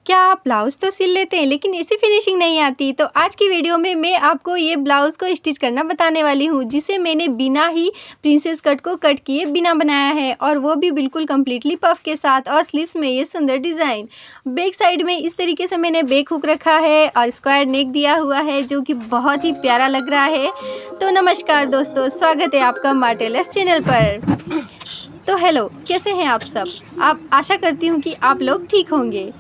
क्या आप ब्लाउज़ तो सिल लेते हैं लेकिन ऐसी फिनिशिंग नहीं आती? तो आज की वीडियो में मैं आपको ये ब्लाउज़ को स्टिच करना बताने वाली हूँ, जिसे मैंने बिना ही प्रिंसेस कट को कट किए बिना बनाया है, और वो भी बिल्कुल कम्प्लीटली पफ के साथ, और स्लीव्स में ये सुंदर डिज़ाइन। बैक साइड में इस तरीके से मैंने बैक हुक रखा है और स्क्वायर नेक दिया हुआ है, जो कि बहुत ही प्यारा लग रहा है। तो नमस्कार दोस्तों, स्वागत है आपका माँ टेलर्स चैनल पर। तो हेलो, कैसे हैं आप सब? आप आशा करती हूँ कि आप लोग ठीक होंगे।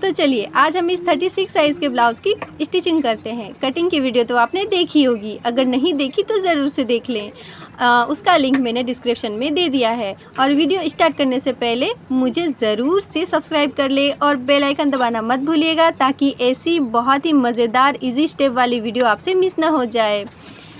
तो चलिए आज हम इस 36 साइज़ के ब्लाउज़ की स्टिचिंग करते हैं। कटिंग की वीडियो तो आपने देखी होगी, अगर नहीं देखी तो ज़रूर से देख लें। उसका लिंक मैंने डिस्क्रिप्शन में दे दिया है। और वीडियो स्टार्ट करने से पहले मुझे ज़रूर से सब्सक्राइब कर ले और बेल आइकन दबाना मत भूलिएगा, ताकि ऐसी बहुत ही मज़ेदार इजी स्टेप वाली वीडियो आपसे मिस ना हो जाए।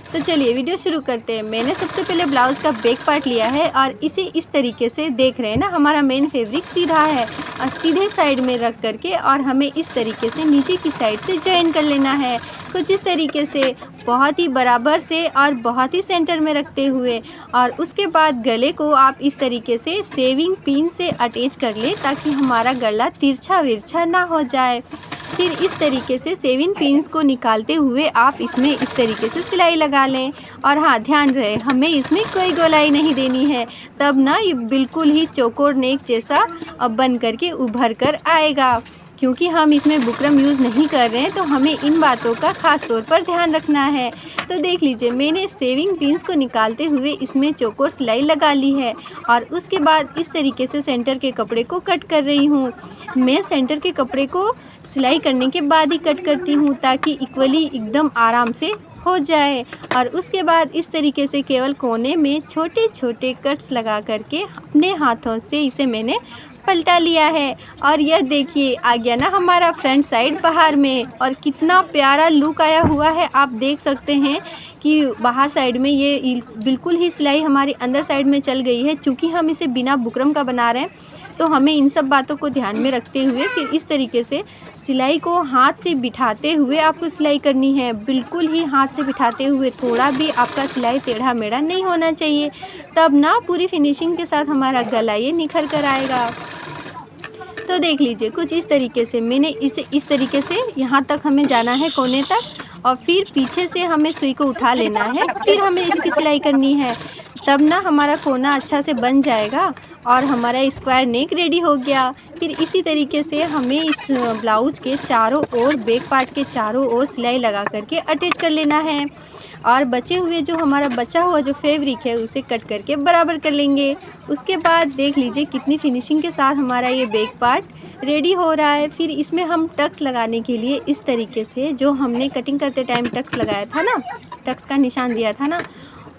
तो चलिए वीडियो शुरू करते हैं। मैंने सबसे पहले ब्लाउज़ का बैक पार्ट लिया है और इसे इस तरीके से देख रहे हैं ना, हमारा मेन फैब्रिक सीधा है और सीधे साइड में रख करके, और हमें इस तरीके से नीचे की साइड से जॉइन कर लेना है, कुछ इस तरीके से, बहुत ही बराबर से और बहुत ही सेंटर में रखते हुए। और उसके बाद गले को आप इस तरीके से सेविंग पिन से अटैच कर ले, ताकि हमारा गला तिरछा विरछा ना हो जाए। फिर इस तरीके से सेविंग पिन्स को निकालते हुए आप इसमें इस तरीके से सिलाई लगा लें। और हाँ, ध्यान रहे, हमें इसमें कोई गोलाई नहीं देनी है, तब ना ये बिल्कुल ही चौकोर नेक जैसा बन करके उभर कर आएगा। क्योंकि हम इसमें बुकरम यूज़ नहीं कर रहे हैं, तो हमें इन बातों का ख़ास तौर पर ध्यान रखना है। तो देख लीजिए, मैंने सेविंग पिन्स को निकालते हुए इसमें चौकोर सिलाई लगा ली है, और उसके बाद इस तरीके से सेंटर के कपड़े को कट कर रही हूँ। मैं सेंटर के कपड़े को सिलाई करने के बाद ही कट करती हूँ, ताकि इक्वली एकदम आराम से हो जाए। और उसके बाद इस तरीके से केवल कोने में छोटे छोटे कट्स लगा करके अपने हाथों से इसे मैंने पलटा लिया है। और यह देखिए, आ गया ना हमारा फ्रंट साइड बाहर में, और कितना प्यारा लुक आया हुआ है। आप देख सकते हैं कि बाहर साइड में ये बिल्कुल ही सिलाई हमारी अंदर साइड में चल गई है। चूँकि हम इसे बिना बुकरम का बना रहे हैं, तो हमें इन सब बातों को ध्यान में रखते हुए फिर इस तरीके से सिलाई को हाथ से बिठाते हुए आपको सिलाई करनी है। बिल्कुल ही हाथ से बिठाते हुए, थोड़ा भी आपका सिलाई टेढ़ा मेढ़ा नहीं होना चाहिए, तब ना पूरी फिनिशिंग के साथ हमारा गला ये निखर कर आएगा। तो देख लीजिए, कुछ इस तरीके से मैंने इसे इस तरीके से यहाँ तक हमें जाना है, कोने तक, और फिर पीछे से हमें सुई को उठा लेना है। फिर हमें इसकी सिलाई करनी है, तब ना हमारा कोना अच्छा से बन जाएगा और हमारा स्क्वायर नेक रेडी हो गया। फिर इसी तरीके से हमें इस ब्लाउज़ के चारों ओर, बैक पार्ट के चारों ओर सिलाई लगा करके अटैच कर लेना है। और बचे हुए जो हमारा बचा हुआ जो फैब्रिक है, उसे कट करके बराबर कर लेंगे। उसके बाद देख लीजिए कितनी फिनिशिंग के साथ हमारा ये बैक पार्ट रेडी हो रहा है। फिर इसमें हम टक्स लगाने के लिए इस तरीके से, जो हमने कटिंग करते टाइम टक्स लगाया था ना, टक्स का निशान दिया था ना,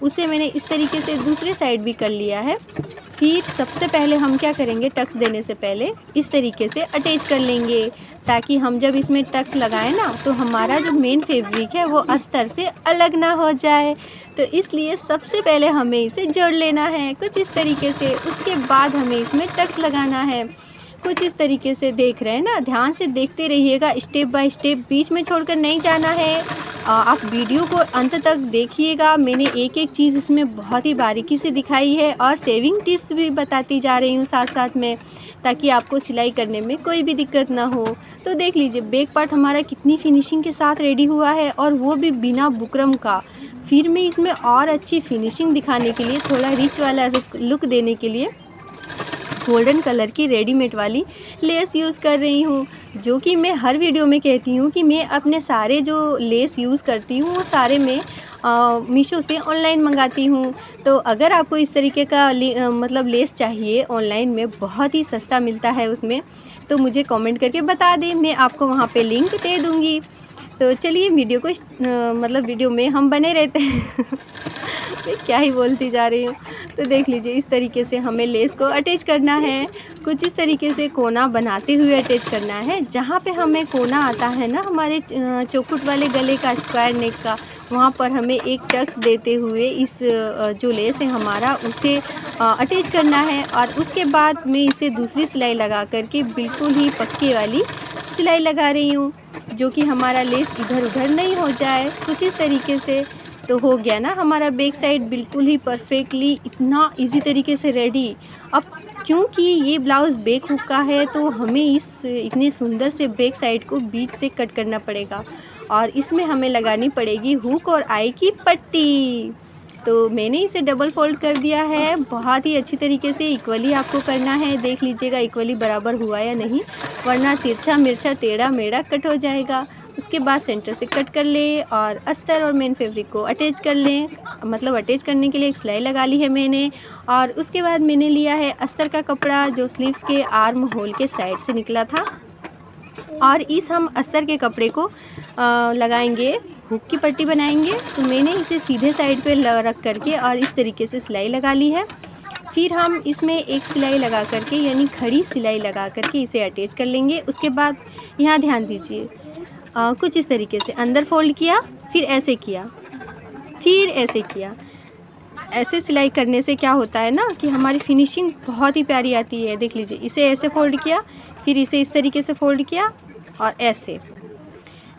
उसे मैंने इस तरीके से दूसरे साइड भी कर लिया है। फिर सबसे पहले हम क्या करेंगे, टक्स देने से पहले इस तरीके से अटैच कर लेंगे, ताकि हम जब इसमें टक्स लगाएं ना, तो हमारा जो मेन फैब्रिक है वो अस्तर से अलग ना हो जाए। तो इसलिए सबसे पहले हमें इसे जोड़ लेना है कुछ इस तरीके से। उसके बाद हमें इसमें टक्स लगाना है, कुछ इस तरीके से। देख रहे हैं ना, ध्यान से देखते रहिएगा, स्टेप बाय स्टेप, बीच में छोड़कर नहीं जाना है। आप वीडियो को अंत तक देखिएगा, मैंने एक एक चीज़ इसमें बहुत ही बारीकी से दिखाई है, और सेविंग टिप्स भी बताती जा रही हूँ साथ साथ में, ताकि आपको सिलाई करने में कोई भी दिक्कत ना हो। तो देख लीजिए, बैक पार्ट हमारा कितनी फिनिशिंग के साथ रेडी हुआ है, और वो भी बिना बुकरम का। फिर मैं इसमें और अच्छी फिनिशिंग दिखाने के लिए, थोड़ा रिच वाला लुक देने के लिए, गोल्डन कलर की रेडीमेड वाली लेस यूज़ कर रही हूँ, जो कि मैं हर वीडियो में कहती हूँ कि मैं अपने सारे जो लेस यूज़ करती हूँ, वो सारे मैं मीशो से ऑनलाइन मंगाती हूँ। तो अगर आपको इस तरीके का मतलब लेस चाहिए, ऑनलाइन में बहुत ही सस्ता मिलता है उसमें, तो मुझे कमेंट करके बता दें, मैं आपको वहाँ पे लिंक दे दूँगी। तो चलिए वीडियो को मतलब वीडियो में हम बने रहते हैं। मैं क्या ही बोलती जा रही हूँ। तो देख लीजिए, इस तरीके से हमें लेस को अटैच करना है, कुछ इस तरीके से कोना बनाते हुए अटैच करना है। जहाँ पे हमें कोना आता है ना हमारे चौखुट वाले गले का, स्क्वायर नेक का, वहाँ पर हमें एक टक्स देते हुए इस जो लेस है हमारा, उसे अटैच करना है। और उसके बाद मैं इसे दूसरी सिलाई लगा करके बिल्कुल ही पक्की वाली सिलाई लगा रही हूँ, जो कि हमारा लेस इधर उधर नहीं हो जाए, कुछ इस तरीके से। तो हो गया ना हमारा बैक साइड बिल्कुल ही परफेक्टली, इतना इजी तरीके से रेडी। अब क्योंकि ये ब्लाउज़ बैक हुक का है तो हमें इस इतने सुंदर से बैक साइड को बीच से कट करना पड़ेगा और इसमें हमें लगानी पड़ेगी हुक और आई की पट्टी। तो मैंने इसे डबल फोल्ड कर दिया है। बहुत ही अच्छी तरीके से इक्वली आपको करना है। देख लीजिएगा इक्वली बराबर हुआ या नहीं, वरना तिरछा मिर्चा टेढ़ा मेढ़ा कट हो जाएगा। उसके बाद सेंटर से कट कर लें और अस्तर और मेन फैब्रिक को अटैच कर लें। मतलब अटैच करने के लिए एक सिलाई लगा ली है मैंने। और उसके बाद मैंने लिया है अस्तर का कपड़ा जो स्लीव्स के आर्म होल के साइड से निकला था और इस हम अस्तर के कपड़े को लगाएंगे, हुक की पट्टी बनाएंगे। तो मैंने इसे सीधे साइड पे रख करके और इस तरीके से सिलाई लगा ली है। फिर हम इसमें एक सिलाई लगा करके यानी खड़ी सिलाई लगा करके इसे अटैच कर लेंगे। उसके बाद यहाँ ध्यान दीजिए, कुछ इस तरीके से अंदर फोल्ड किया, फिर ऐसे किया, फिर ऐसे किया। ऐसे सिलाई करने से क्या होता है ना कि हमारी फिनिशिंग बहुत ही प्यारी आती है। देख लीजिए, इसे ऐसे फोल्ड किया, फिर इसे इस तरीके से फोल्ड किया और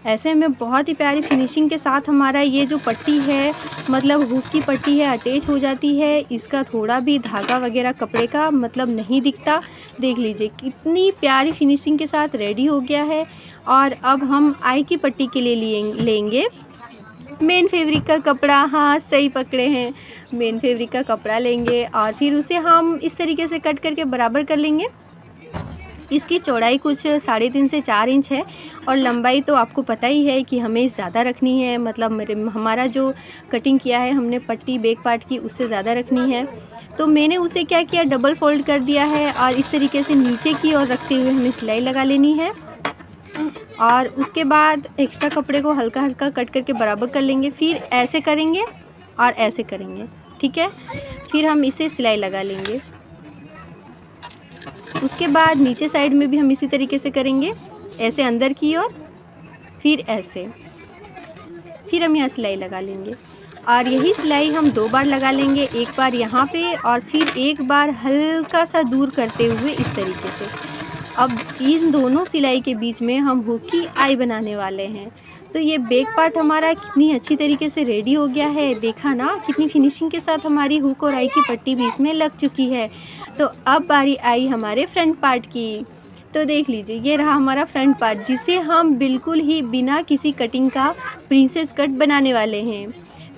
ऐसे में बहुत ही प्यारी फिनिशिंग के साथ हमारा ये जो पट्टी है, मतलब हुक की पट्टी है, अटैच हो जाती है। इसका थोड़ा भी धागा वगैरह कपड़े का मतलब नहीं दिखता। देख लीजिए कितनी प्यारी फिनिशिंग के साथ रेडी हो गया है। और अब हम आई की पट्टी के लिए लेंगे मेन फैब्रिक का कपड़ा। हाँ, सही पकड़े हैं, मेन फैब्रिक का कपड़ा लेंगे और फिर उसे हम इस तरीके से कट करके बराबर कर लेंगे। इसकी चौड़ाई कुछ 3.5 से 4 इंच है और लंबाई तो आपको पता ही है कि हमें ज़्यादा रखनी है। मतलब हमारा जो कटिंग किया है हमने पट्टी बैक पार्ट की, उससे ज़्यादा रखनी है। तो मैंने उसे क्या किया, डबल फोल्ड कर दिया है और इस तरीके से नीचे की ओर रखते हुए हमें सिलाई लगा लेनी है। और उसके बाद एक्स्ट्रा कपड़े को हल्का हल्का कट करके बराबर कर लेंगे। फिर ऐसे करेंगे और ऐसे करेंगे, ठीक है। फिर हम इसे सिलाई लगा लेंगे। उसके बाद नीचे साइड में भी हम इसी तरीके से करेंगे, ऐसे अंदर की ओर, फिर ऐसे, फिर हम यहाँ सिलाई लगा लेंगे। और यही सिलाई हम 2 बार लगा लेंगे, एक बार यहाँ पे और फिर एक बार हल्का सा दूर करते हुए इस तरीके से। अब इन दोनों सिलाई के बीच में हम हुक की आई बनाने वाले हैं। तो ये बैक पार्ट हमारा कितनी अच्छी तरीके से रेडी हो गया है। देखा ना कितनी फिनिशिंग के साथ हमारी हुक और आई की पट्टी भी इसमें लग चुकी है। तो अब बारी आई हमारे फ्रंट पार्ट की। तो देख लीजिए, ये रहा हमारा फ्रंट पार्ट जिसे हम बिल्कुल ही बिना किसी कटिंग का प्रिंसेस कट बनाने वाले हैं।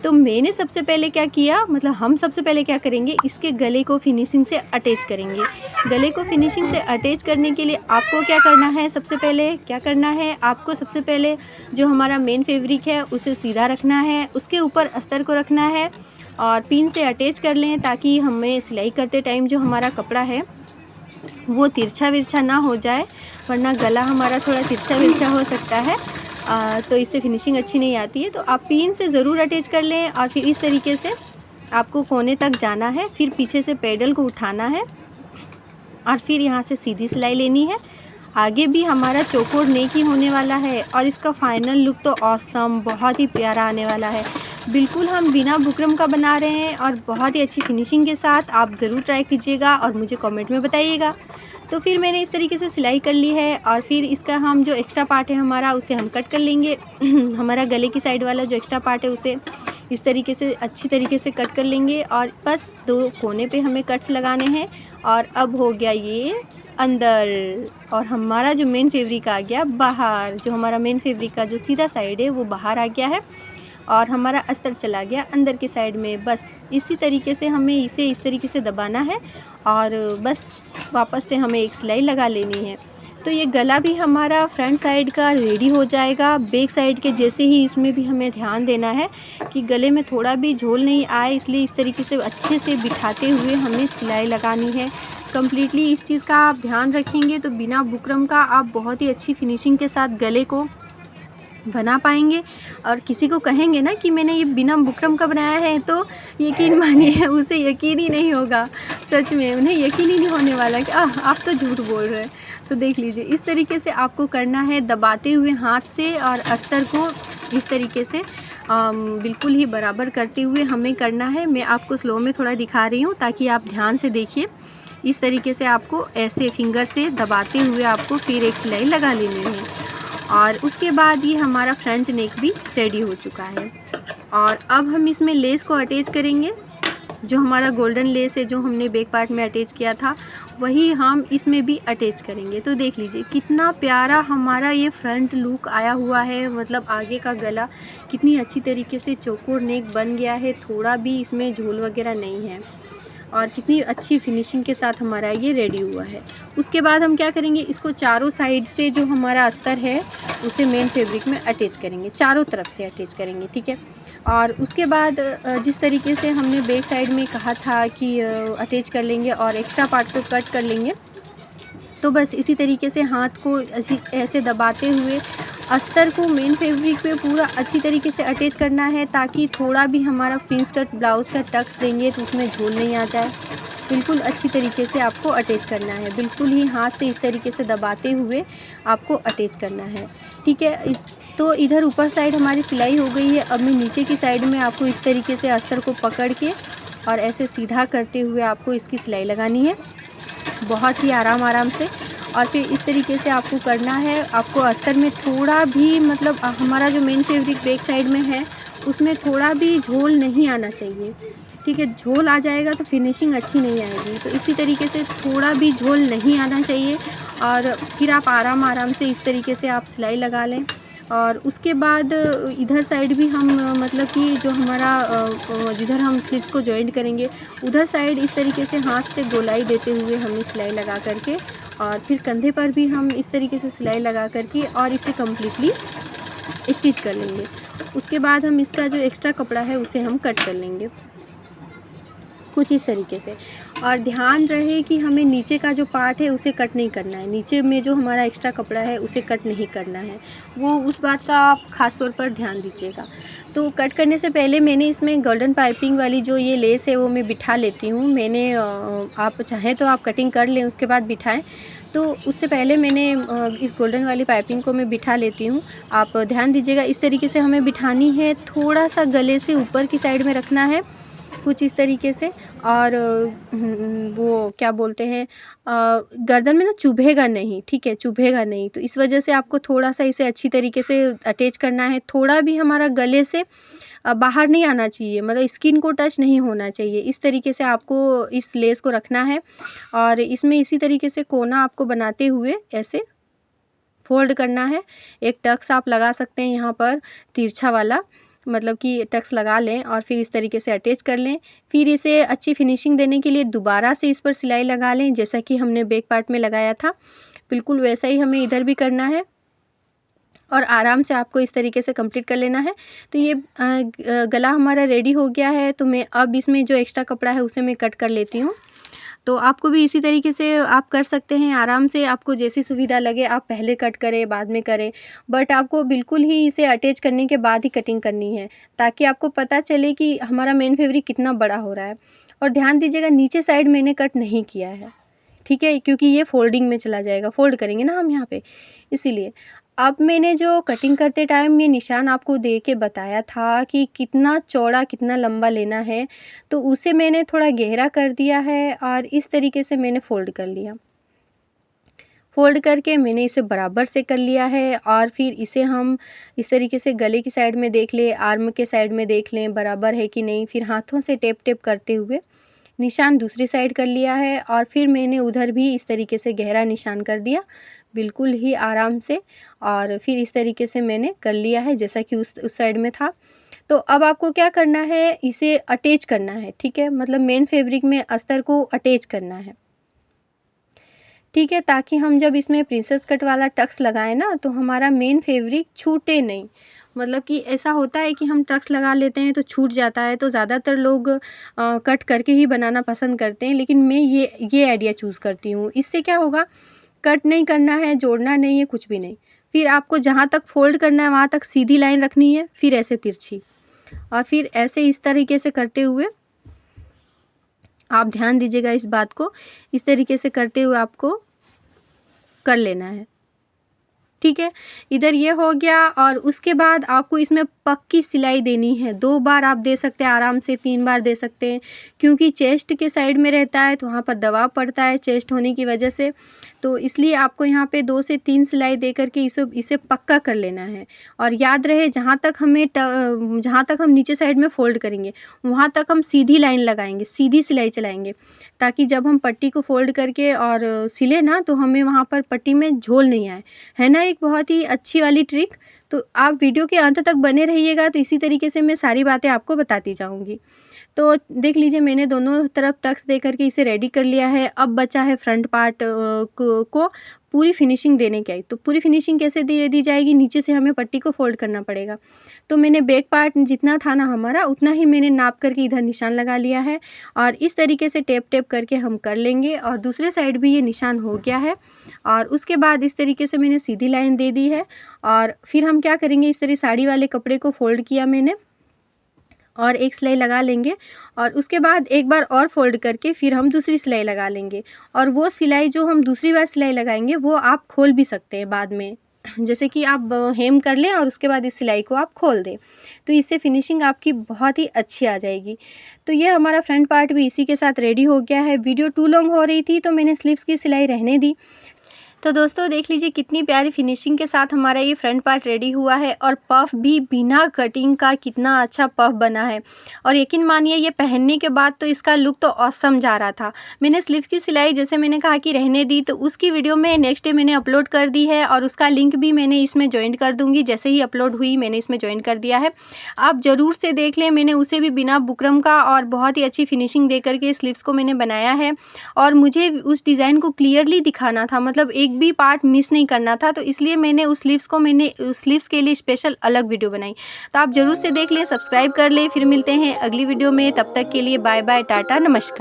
तो मैंने सबसे पहले क्या किया, मतलब हम सबसे पहले क्या करेंगे, इसके गले को फिनिशिंग से अटैच करेंगे। गले को फिनिशिंग से अटैच करने के लिए आपको क्या करना है, सबसे पहले क्या करना है, आपको सबसे पहले जो हमारा मेन फैब्रिक है उसे सीधा रखना है, उसके ऊपर अस्तर को रखना है और पिन से अटैच कर लें ताकि हमें सिलाई करते टाइम जो हमारा कपड़ा है वो तिरछा विरछा ना हो जाए, वरना गला हमारा थोड़ा तिरछा विरछा हो सकता है। तो इससे फिनिशिंग अच्छी नहीं आती है। तो आप पिन से ज़रूर अटैच कर लें और फिर इस तरीके से आपको कोने तक जाना है, फिर पीछे से पैडल को उठाना है और फिर यहाँ से सीधी सिलाई लेनी है। आगे भी हमारा चौकोर नेक ही होने वाला है और इसका फाइनल लुक तो ऑसम, बहुत ही प्यारा आने वाला है। बिल्कुल हम बिना बुकरम का बना रहे हैं और बहुत ही अच्छी फिनिशिंग के साथ। आप ज़रूर ट्राई कीजिएगा और मुझे कमेंट में बताइएगा। तो फिर मैंने इस तरीके से सिलाई कर ली है और फिर इसका हम जो एक्स्ट्रा पार्ट है हमारा उसे हम कट कर लेंगे। हमारा गले की साइड वाला जो एक्स्ट्रा पार्ट है उसे इस तरीके से अच्छी तरीके से कट कर लेंगे और बस 2 कोने पे हमें कट्स लगाने हैं। और अब हो गया ये अंदर और हमारा जो मेन फैब्रिक आ गया बाहर। जो हमारा मेन फैब्रिक का जो सीधा साइड है वो बाहर आ गया है और हमारा अस्तर चला गया अंदर के साइड में। बस इसी तरीके से हमें इसे इस तरीके से दबाना है और बस वापस से हमें एक सिलाई लगा लेनी है। तो ये गला भी हमारा फ्रंट साइड का रेडी हो जाएगा बैक साइड के जैसे ही। इसमें भी हमें ध्यान देना है कि गले में थोड़ा भी झोल नहीं आए, इसलिए इस तरीके से अच्छे से बिठाते हुए हमें सिलाई लगानी है। कम्प्लीटली इस चीज़ का आप ध्यान रखेंगे तो बिना बुकरम का आप बहुत ही अच्छी फिनिशिंग के साथ गले को बना पाएंगे। और किसी को कहेंगे ना कि मैंने ये बिना बुकरम का बनाया है तो यकीन मानिए उसे यकीन ही नहीं होगा। सच में उन्हें यकीन ही नहीं होने वाला कि आप तो झूठ बोल रहे हैं। तो देख लीजिए, इस तरीके से आपको करना है दबाते हुए हाथ से और अस्तर को इस तरीके से बिल्कुल ही बराबर करते हुए हमें करना है। मैं आपको स्लो में थोड़ा दिखा रही हूँ ताकि आप ध्यान से देखिए। इस तरीके से आपको ऐसे फिंगर से दबाते हुए आपको फिर एक सिलाई लगा लेनी है और उसके बाद ये हमारा फ्रंट नेक भी रेडी हो चुका है। और अब हम इसमें लेस को अटैच करेंगे। जो हमारा गोल्डन लेस है जो हमने बैक पार्ट में अटैच किया था वही हम इसमें भी अटैच करेंगे। तो देख लीजिए कितना प्यारा हमारा ये फ्रंट लुक आया हुआ है, मतलब आगे का गला कितनी अच्छी तरीके से चौकोर नेक बन गया है, थोड़ा भी इसमें झोल वगैरह नहीं है और कितनी अच्छी फिनिशिंग के साथ हमारा ये रेडी हुआ है। उसके बाद हम क्या करेंगे, इसको चारों साइड से जो हमारा अस्तर है उसे मेन फैब्रिक में अटैच करेंगे, चारों तरफ से अटैच करेंगे, ठीक है। और उसके बाद जिस तरीके से हमने बैक साइड में कहा था कि अटैच कर लेंगे और एक्स्ट्रा पार्ट को कट कर लेंगे, तो बस इसी तरीके से हाथ को ऐसे दबाते हुए अस्तर को मेन फैब्रिक पे पूरा अच्छी तरीके से अटैच करना है, ताकि थोड़ा भी हमारा प्रिंस कट ब्लाउज़ का टक्स देंगे तो उसमें झोल नहीं आ जाए। बिल्कुल अच्छी तरीके से आपको अटैच करना है, बिल्कुल ही हाथ से इस तरीके से दबाते हुए आपको अटैच करना है, ठीक है। तो इधर ऊपर साइड हमारी सिलाई हो गई है। अब मैं नीचे की साइड में आपको इस तरीके से अस्तर को पकड़ के और ऐसे सीधा करते हुए आपको इसकी सिलाई लगानी है, बहुत ही आराम से। और फिर इस तरीके से आपको करना है। आपको अस्तर में थोड़ा भी, मतलब हमारा जो मेन फैब्रिक बैक साइड में है उसमें थोड़ा भी झोल नहीं आना चाहिए, ठीक है। झोल आ जाएगा तो फिनिशिंग अच्छी नहीं आएगी, तो इसी तरीके से थोड़ा भी झोल नहीं आना चाहिए। और फिर आप आराम से इस तरीके से आप सिलाई लगा लें। और उसके बाद इधर साइड भी हम मतलब कि जो हमारा जिधर हम स्लीव्स को जॉइंट करेंगे उधर साइड इस तरीके से हाथ से गोलाई देते हुए हमें सिलाई लगा करके, और फिर कंधे पर भी हम इस तरीके से सिलाई लगा करके और इसे कम्प्लीटली स्टिच कर लेंगे। उसके बाद हम इसका जो एक्स्ट्रा कपड़ा है उसे हम कट कर लेंगे कुछ इस तरीके से। और ध्यान रहे कि हमें नीचे का जो पार्ट है उसे कट नहीं करना है, नीचे में जो हमारा एक्स्ट्रा कपड़ा है उसे कट नहीं करना है, वो उस बात का आप ख़ास तौर पर ध्यान दीजिएगा। तो कट करने से पहले मैंने इसमें गोल्डन पाइपिंग वाली जो ये लेस है वो मैं बिठा लेती हूँ। मैंने आप चाहें तो आप कटिंग कर लें उसके बाद बिठाएं, तो उससे पहले मैंने इस गोल्डन वाली पाइपिंग को मैं बिठा लेती हूँ। आप ध्यान दीजिएगा इस तरीके से हमें बिठानी है, थोड़ा सा गले से ऊपर की साइड में रखना है कुछ इस तरीके से। और वो क्या बोलते हैं, गर्दन में ना चुभेगा नहीं, ठीक है, चुभेगा नहीं। तो इस वजह से आपको थोड़ा सा इसे अच्छी तरीके से अटैच करना है, थोड़ा भी हमारा गले से बाहर नहीं आना चाहिए, मतलब स्किन को टच नहीं होना चाहिए। इस तरीके से आपको इस लेस को रखना है और इसमें इसी तरीके से कोना आपको बनाते हुए ऐसे फोल्ड करना है। एक टक्स आप लगा सकते हैं यहाँ पर तिरछा वाला, मतलब कि टक्स लगा लें और फिर इस तरीके से अटैच कर लें। फिर इसे अच्छी फिनिशिंग देने के लिए दोबारा से इस पर सिलाई लगा लें, जैसा कि हमने बैक पार्ट में लगाया था बिल्कुल वैसा ही हमें इधर भी करना है और आराम से आपको इस तरीके से कंप्लीट कर लेना है। तो ये गला हमारा रेडी हो गया है। तो मैं अब इसमें जो एक्स्ट्रा कपड़ा है उसे मैं कट कर लेती हूँ। तो आपको भी इसी तरीके से आप कर सकते हैं आराम से, आपको जैसी सुविधा लगे आप पहले कट करें बाद में करें, बट आपको बिल्कुल ही इसे अटैच करने के बाद ही कटिंग करनी है, ताकि आपको पता चले कि हमारा मेन फैब्रिक कितना बड़ा हो रहा है। और ध्यान दीजिएगा नीचे साइड मैंने कट नहीं किया है, ठीक है, क्योंकि ये फोल्डिंग में चला जाएगा, फोल्ड करेंगे ना हम यहाँ पे, इसीलिए। अब मैंने जो कटिंग करते टाइम ये निशान आपको दे के बताया था कि कितना चौड़ा कितना लंबा लेना है, तो उसे मैंने थोड़ा गहरा कर दिया है और इस तरीके से मैंने फ़ोल्ड कर लिया। फ़ोल्ड करके मैंने इसे बराबर से कर लिया है और फिर इसे हम इस तरीके से गले की साइड में देख लें, आर्म के साइड में देख लें बराबर है कि नहीं। फिर हाथों से टेप टेप करते हुए निशान दूसरी साइड कर लिया है और फिर मैंने उधर भी इस तरीके से गहरा निशान कर दिया बिल्कुल ही आराम से, और फिर इस तरीके से मैंने कर लिया है जैसा कि उस साइड में था। तो अब आपको क्या करना है, इसे अटैच करना है, ठीक है, मतलब मेन फैब्रिक में अस्तर को अटैच करना है, ठीक है, ताकि हम जब इसमें प्रिंसेस कट वाला टक्स लगाएं ना तो हमारा मेन फैब्रिक छूटे नहीं। मतलब कि ऐसा होता है कि हम टक्स लगा लेते हैं तो छूट जाता है, तो ज़्यादातर लोग कट करके ही बनाना पसंद करते हैं, लेकिन मैं ये आइडिया चूज़ करती हूँ। इससे क्या होगा, कट नहीं करना है, जोड़ना नहीं है, कुछ भी नहीं। फिर आपको जहाँ तक फोल्ड करना है वहाँ तक सीधी लाइन रखनी है, फिर ऐसे तिरछी, और फिर ऐसे इस तरीके से करते हुए आप ध्यान दीजिएगा इस बात को, इस तरीके से करते हुए आपको कर लेना है। ठीक है, इधर ये हो गया। और उसके बाद आपको इसमें पक्की सिलाई देनी है। 2 बार आप दे सकते हैं आराम से, 3 बार दे सकते हैं, क्योंकि चेस्ट के साइड में रहता है तो वहाँ पर दबाव पड़ता है चेस्ट होने की वजह से। तो इसलिए आपको यहाँ पे 2 से 3 सिलाई दे करके इसे पक्का कर लेना है। और याद रहे, जहाँ तक हम नीचे साइड में फ़ोल्ड करेंगे वहाँ तक हम सीधी लाइन लगाएंगे, सीधी सिलाई चलाएंगे, ताकि जब हम पट्टी को फ़ोल्ड करके और सिले ना तो हमें वहाँ पर पट्टी में झोल नहीं आए। है ना एक बहुत ही अच्छी वाली ट्रिक। तो आप वीडियो के अंत तक बने रहिएगा, तो इसी तरीके से मैं सारी बातें आपको बताती जाऊँगी। तो देख लीजिए, मैंने दोनों तरफ टक्स दे करके इसे रेडी कर लिया है। अब बचा है फ्रंट पार्ट को पूरी फिनिशिंग देने की। तो पूरी फिनिशिंग कैसे दे दी जाएगी, नीचे से हमें पट्टी को फोल्ड करना पड़ेगा। तो मैंने बैक पार्ट जितना था ना हमारा, उतना ही मैंने नाप करके इधर निशान लगा लिया है। और इस तरीके से टेप करके हम कर लेंगे। और दूसरे साइड भी ये निशान हो गया है। और उसके बाद इस तरीके से मैंने सीधी लाइन दे दी है। और फिर हम क्या करेंगे, इस तरह साड़ी वाले कपड़े को फोल्ड किया मैंने और एक सिलाई लगा लेंगे। और उसके बाद एक बार और फोल्ड करके फिर हम दूसरी सिलाई लगा लेंगे। और वो सिलाई जो हम दूसरी बार सिलाई लगाएंगे वो आप खोल भी सकते हैं बाद में, जैसे कि आप हेम कर लें और उसके बाद इस सिलाई को आप खोल दें, तो इससे फिनिशिंग आपकी बहुत ही अच्छी आ जाएगी। तो ये हमारा फ्रंट पार्ट भी इसी के साथ रेडी हो गया है। वीडियो टू लॉन्ग हो रही थी तो मैंने स्लीव्स की सिलाई रहने दी। तो दोस्तों देख लीजिए कितनी प्यारी फिनिशिंग के साथ हमारा ये फ्रंट पार्ट रेडी हुआ है। और पफ भी बिना कटिंग का कितना अच्छा पफ बना है। और यकीन मानिए, ये पहनने के बाद तो इसका लुक तो ऑसम जा रहा था। मैंने स्लीव की सिलाई जैसे मैंने कहा कि रहने दी, तो उसकी वीडियो में नेक्स्ट डे मैंने अपलोड कर दी है। और उसका लिंक भी मैंने इसमें ज्वाइन कर दूँगी। जैसे ही अपलोड हुई मैंने इसमें ज्वाइन कर दिया है, आप ज़रूर से देख लें। मैंने उसे भी बिना बुकरम का और बहुत ही अच्छी फिनिशिंग दे करके स्लीव्स को मैंने बनाया है। और मुझे उस डिज़ाइन को क्लियरली दिखाना था, मतलब एक भी पार्ट मिस नहीं करना था। तो इसलिए मैंने उस स्लीव्स के लिए स्पेशल अलग वीडियो बनाई। तो आप ज़रूर से देख लें, सब्सक्राइब कर लें। फिर मिलते हैं अगली वीडियो में, तब तक के लिए बाय बाय, टाटा, नमस्कार।